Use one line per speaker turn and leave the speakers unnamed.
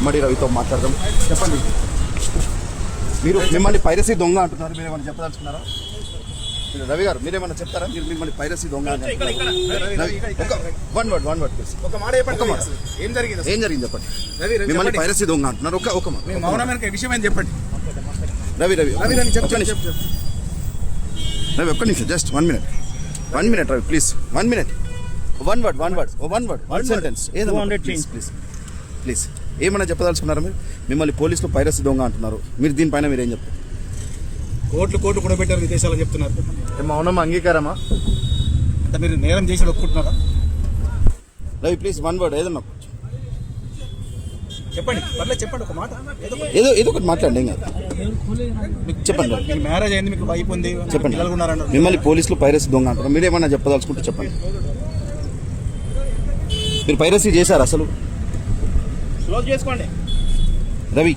ఇమ్మడి రవితో మాట్లాడదాం. చెప్పండి, మీరు మిమ్మల్ని పైరసీ దొంగ అంటున్నారు, మీరు ఏమైనా చెప్పదలుచుకున్నారా? రవి గారు మీరేమన్నా చెప్తారా? మీరు మిమ్మల్ని పైరసీ దొంగ వన్ వర్డ్ ప్లీజ్.
ఒక మాట చెప్పండి. ఏం జరిగింది
చెప్పండి. మిమ్మల్ని పైరసీ దొంగ అంటున్నారు, ఒక
మౌనమైన విషయం ఏం చెప్పండి.
రవి ఒక్క నిమిషం, just 1 minute Ravi please. 1 minute, one word sentence ఏదైనా ప్లీజ్. ఏమన్నా చెప్పదలుచుకున్నారా? మీరు మిమ్మల్ని పోలీసులు పైరసీ దొంగ అంటున్నారు, మీరు దీనిపైన మీరు ఏం చెప్తారు?
కోట్లు కూడా పెట్టారు విదేశాలని చెప్తున్నారు.
మౌనం అంగీకారమా?
అంటే మీరు నేరం చేసి ఒప్పుకుంటున్నారా?
రవి ప్లీజ్ 1 word ఏదన్నా
చెప్పండి. చెప్పండి ఒక మాట,
ఏదో ఒకటి మాట్లాడండి. ఏం కాదు, చెప్పండి.
మీకు మ్యారేజ్ అయింది, మీకు వైఫ్ ఉంది,
చెప్పండి.
పిల్లలు ఉన్నారన్నారు.
మిమ్మల్ని పోలీసులు పైరసీ దొంగ అంటారు, మీరేమన్నా చెప్పదలుచుకుంటే చెప్పండి. మీరు పైరసీ చేశారు అసలు?
క్లోజ్ చేసుకోండి
రవి.